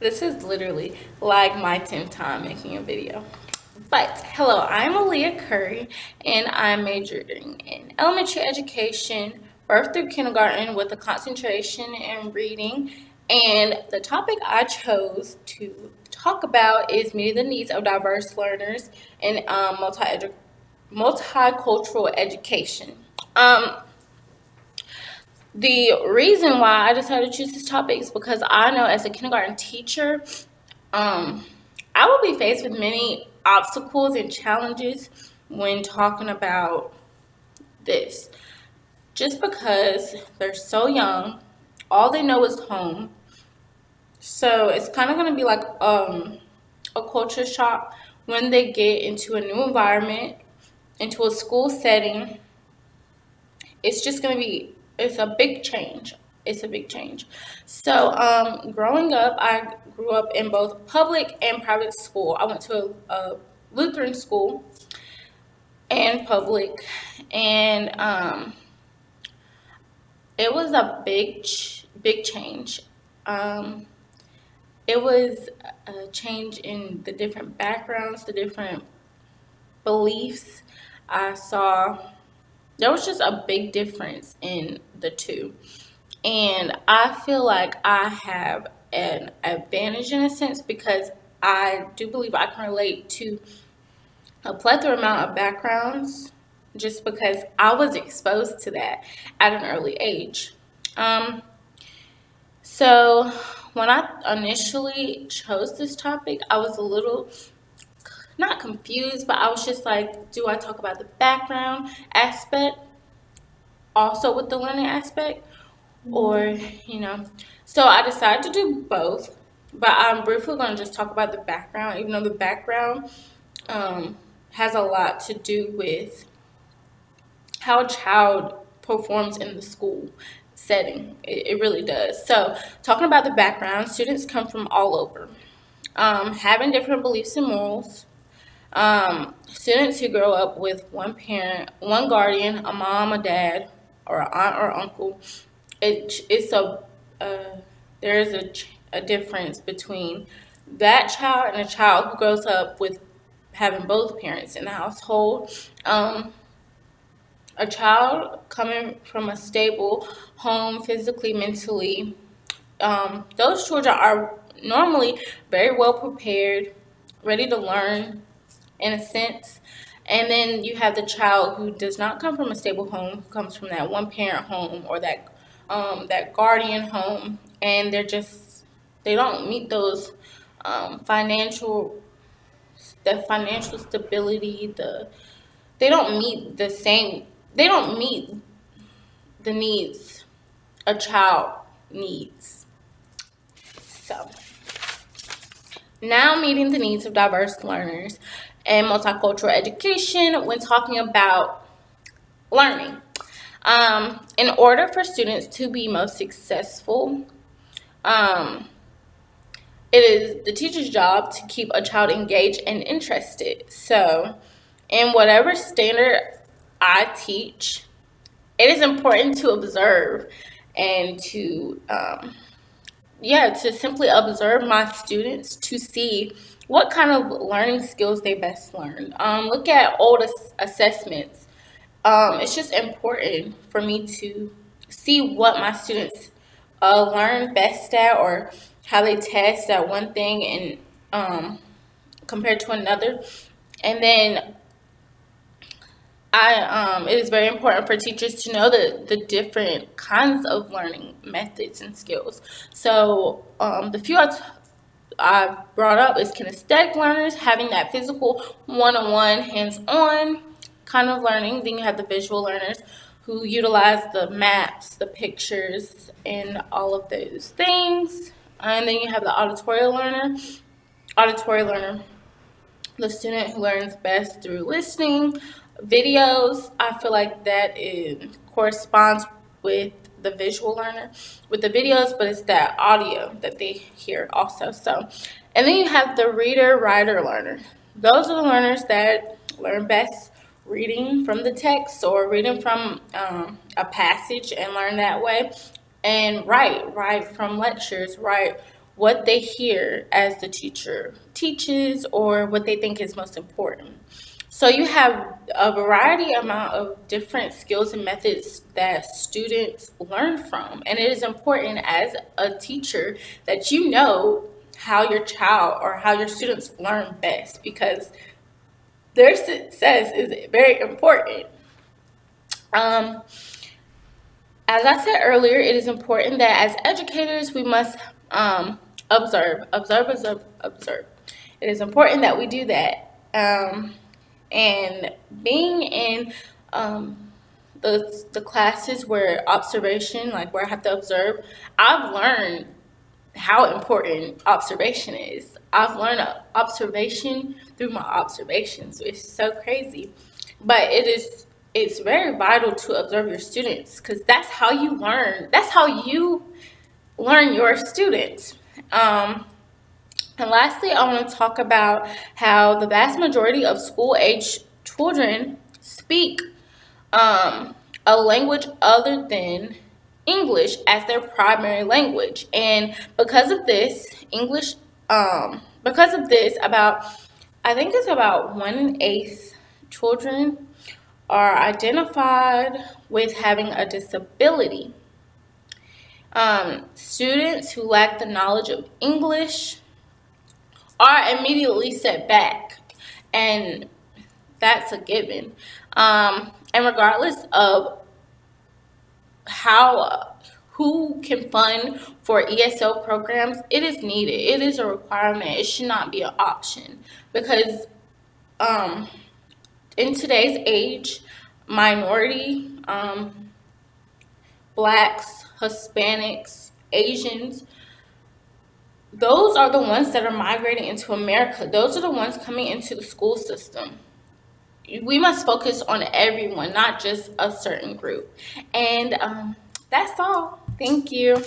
This is literally like my 10th time making a video. But hello, I'm Aaliyah Curry, and I'm majoring in elementary education, birth through kindergarten with a concentration in reading. And the topic I chose to talk about is meeting the needs of diverse learners in multicultural education. Um, the reason why I decided to choose this topic is because I know as a kindergarten teacher, um, I will be faced with many obstacles and challenges when talking about this. Just because they're so young, all they know is home. So it's kind of going to be like a culture shock when they get into a new environment, into a school setting. It's just going to be, it's a big change. It's a big change. So, growing up, I grew up in both public and private school. I went to a Lutheran school and public, and it was a big change. Um, it was a change in the different backgrounds, the different beliefs I saw. There was just a big difference in the two. And I feel like I have an advantage in a sense because I do believe I can relate to a plethora amount of backgrounds just because I was exposed to that at an early age. Um, so when I initially chose this topic, I was a little not confused, but I was just like, do I talk about the background aspect also with the learning aspect? Or, you know, so I decided to do both, but I'm briefly going to just talk about the background, even though the background has a lot to do with how a child performs in the school setting. It really does. So, talking about the background, students come from all over, having different beliefs and morals. Students who grow up with one parent, one guardian, a mom, a dad, or an aunt or uncle, it's there is a difference between that child and a child who grows up with having both parents in the household. A child coming from a stable home physically, mentally, those children are normally very well prepared, ready to learn in a sense. And then you have the child who does not come from a stable home, who comes from that one parent home or that guardian home, and they don't meet those financial the financial stability, they don't meet the same they don't meet the needs a child needs. So now meeting the needs of diverse learners and multicultural education when talking about learning. In order for students to be most successful, um, it is the teacher's job to keep a child engaged and interested. So, in whatever standard I teach, it is important to observe and to simply observe my students to see what kind of learning skills they best learn. Look at old assessments. It's just important for me to see what my students learn best at or how they test at one thing and compared to another. And then it is very important for teachers to know the different kinds of learning methods and skills. So the few I brought up is kinesthetic learners, having that physical one-on-one, hands-on kind of learning. Then you have the visual learners who utilize the maps, the pictures, and all of those things. And then you have the auditory learner, the student who learns best through listening, videos. I feel like that corresponds with the visual learner with the videos, but it's that audio that they hear also. So, and then you have the reader writer learner. Those are the learners that learn best reading from the text or reading from a passage and learn that way, and write from lectures, write what they hear as the teacher teaches or what they think is most important. So you have a variety amount of different skills and methods that students learn from. And it is important as a teacher that you know how your child or how your students learn best, because their success is very important. Um, as I said earlier, it is important that as educators, we must observe. It is important that we do that. And being in the classes where observation, like where I have to observe, I've learned how important observation is. I've learned observation through my observations. It's so crazy, but it's very vital to observe your students, because that's how you learn. That's how you learn your students. And lastly, I want to talk about how the vast majority of school-age children speak a language other than English as their primary language. And because of this, I think it's about 1/8 children are identified with having a disability. Students who lack the knowledge of English are immediately set back, and that's a given. And regardless of how who can fund for ESL programs, it is needed. It is a requirement. It should not be an option, because um, in today's age, minority, blacks, Hispanics, Asians, those are the ones that are migrating into America. Those are the ones coming into the school system. We must focus on everyone, not just a certain group. And that's all. Thank you.